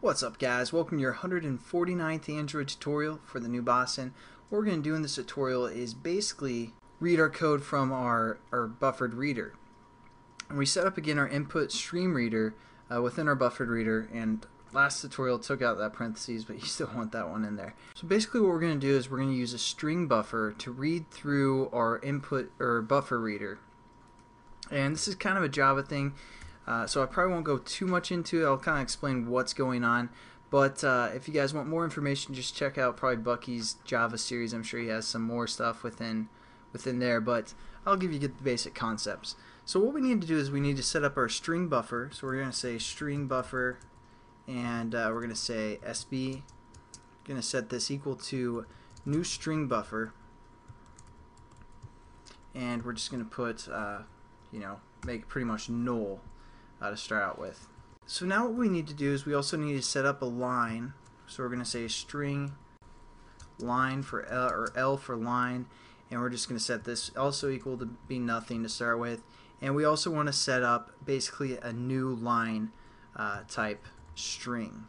What's up, guys? Welcome to your 149th Android tutorial for the new Boston. What we're going to do in this tutorial is basically read our code from our buffered reader. And we set up again our input stream reader within our buffered reader, and last tutorial took out that parentheses, but you still want that one in there. So basically what we're going to do is we're going to use a string buffer to read through our input or buffer reader. And this is kind of a Java thing. So I probably won't go too much into it. I'll kind of explain what's going on. But if you guys want more information, just check out probably Bucky's Java series. I'm sure he has some more stuff within there. But I'll give you the basic concepts. So what we need to do is we need to set up our string buffer. So we're going to say string buffer, and we're going to say SB. We're going to set this equal to new string buffer, and we're just going to put make it pretty much null to start out with. So now what we need to do is we also need to set up a line. So we're going to say string line for L, or L for line, and we're just going to set this also equal to be nothing to start with. And we also want to set up basically a new line type string,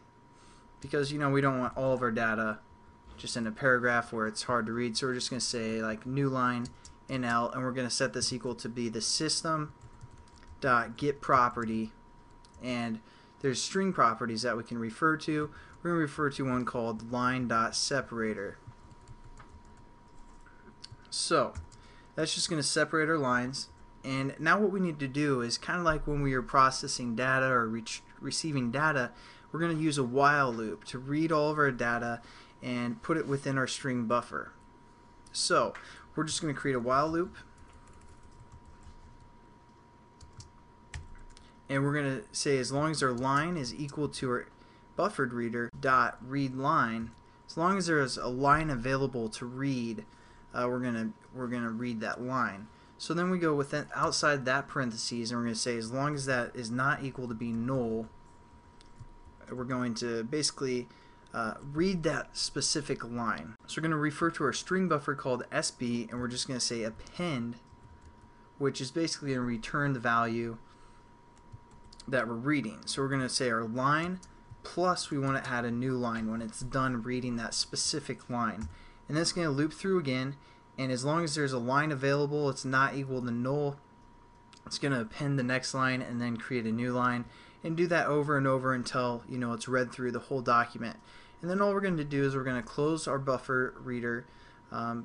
because we don't want all of our data just in a paragraph where it's hard to read. So we're just going to say like new line in L, and we're going to set this equal to be the system dot get property, and there's string properties that we can refer to. We're going to refer to one called line dot separator. So that's just going to separate our lines. And now what we need to do is kind of like when we are processing data or receiving data, we're going to use a while loop to read all of our data and put it within our string buffer. So we're just going to create a while loop, and we're going to say as long as our line is equal to our buffered reader dot read line, as long as there is a line available to read, we're gonna read that line. So then we go within outside that parentheses, and we're going to say as long as that is not equal to be null, we're going to basically read that specific line. So we're going to refer to our string buffer called SB, and we're just going to say append, which is basically going to return the value that we're reading. So we're going to say our line plus we want to add a new line when it's done reading that specific line. And that's going to loop through again, and as long as there's a line available it's not equal to null, it's going to append the next line and then create a new line, and do that over and over until it's read through the whole document. And then all we're going to do is we're going to close our buffer reader.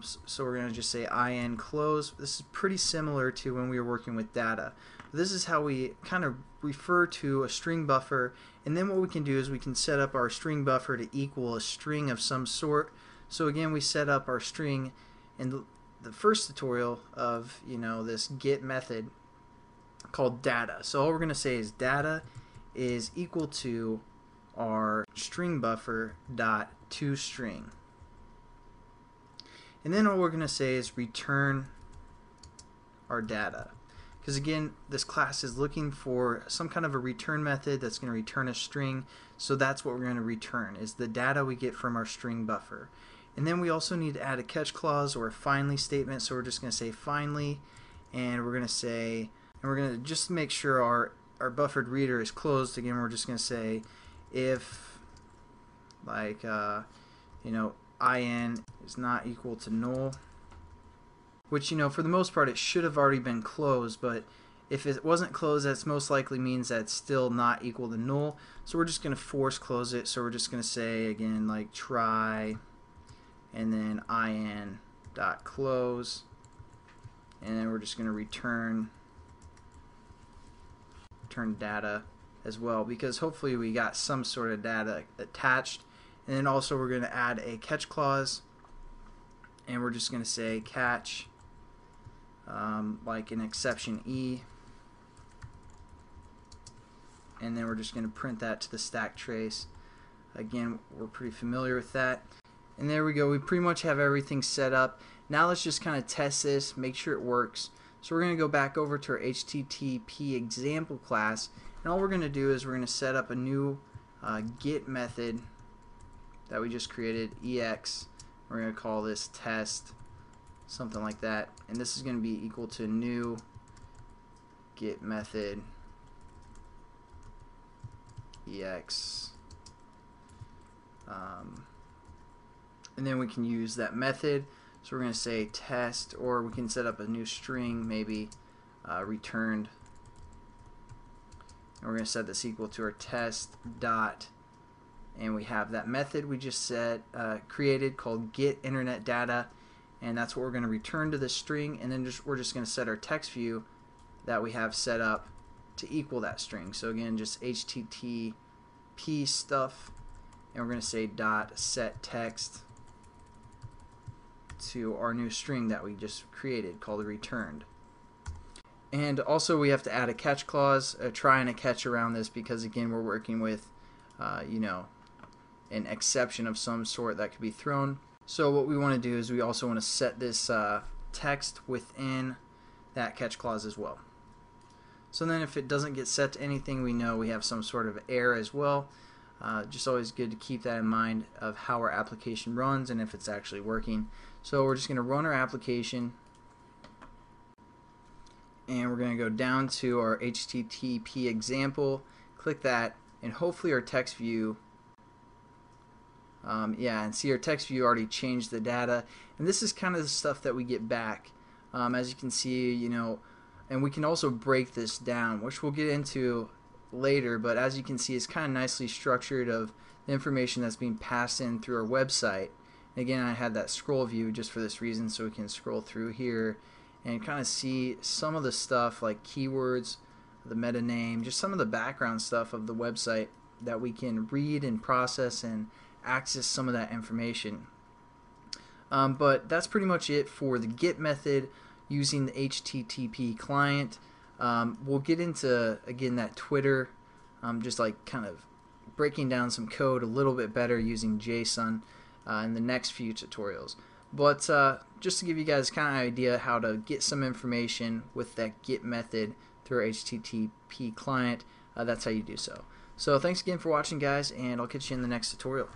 So we're going to just say in close. This is pretty similar to when we were working with data. This is how we kind of refer to a string buffer, and then what we can do is we can set up our string buffer to equal a string of some sort. So again, we set up our string in the first tutorial of this get method called data. So all we're going to say is data is equal to our string buffer dot toString. And then all we're going to say is return our data. Because again, this class is looking for some kind of a return method that's going to return a string. So that's what we're going to return, is the data we get from our string buffer. And then we also need to add a catch clause or a finally statement. So we're just going to say finally, and we're going to say, and we're going to just make sure our buffered reader is closed. Again, we're just going to say if like in is not equal to null, which for the most part it should have already been closed, but if it wasn't closed, that's most likely means that it's still not equal to null. So we're just going to force close it. So we're just going to say again like try, and then in dot close, and then we're just going to return data as well, because hopefully we got some sort of data attached. And then also we're going to add a catch clause, and we're just going to say catch like an exception E, and then we're just going to print that to the stack trace. Again, we're pretty familiar with that. And there we go, we pretty much have everything set up. Now let's just kind of test this, make sure it works. So we're going to go back over to our HTTP example class, and all we're going to do is we're going to set up a new get method that we just created, EX. We're going to call this test, something like that, and this is going to be equal to new get method EX and then we can use that method. So we're going to say test, or we can set up a new string, maybe returned. And we're going to set this equal to our test dot, and we have that method we just created called get internet data, and that's what we're going to return to this string. And then we're just going to set our text view that we have set up to equal that string. So again, just HTTP stuff, and we're going to say dot set text to our new string that we just created called returned. And also we have to add a catch clause, a try and a catch around this, because again we're working with you know, an exception of some sort that could be thrown. So what we want to do is we also want to set this text within that catch clause as well. So then if it doesn't get set to anything, we know we have some sort of error as well. Just always good to keep that in mind of how our application runs and if it's actually working. So we're just going to run our application, and we're going to go down to our HTTP example, click that, and hopefully our text view, and see our text view already changed the data. And this is kind of the stuff that we get back. As you can see, you know, and we can also break this down, which we'll get into later, but as you can see, it's kind of nicely structured of the information that's being passed in through our website. And again, I had that scroll view just for this reason, so we can scroll through here and kind of see some of the stuff like keywords, the meta name, just some of the background stuff of the website that we can read and process and access some of that information. But that's pretty much it for the get method using the HTTP client. We'll get into, again, that Twitter, just like kind of breaking down some code a little bit better using JSON in the next few tutorials. But just to give you guys kind of an idea how to get some information with that get method through our HTTP client, that's how you do so. So thanks again for watching, guys, and I'll catch you in the next tutorial.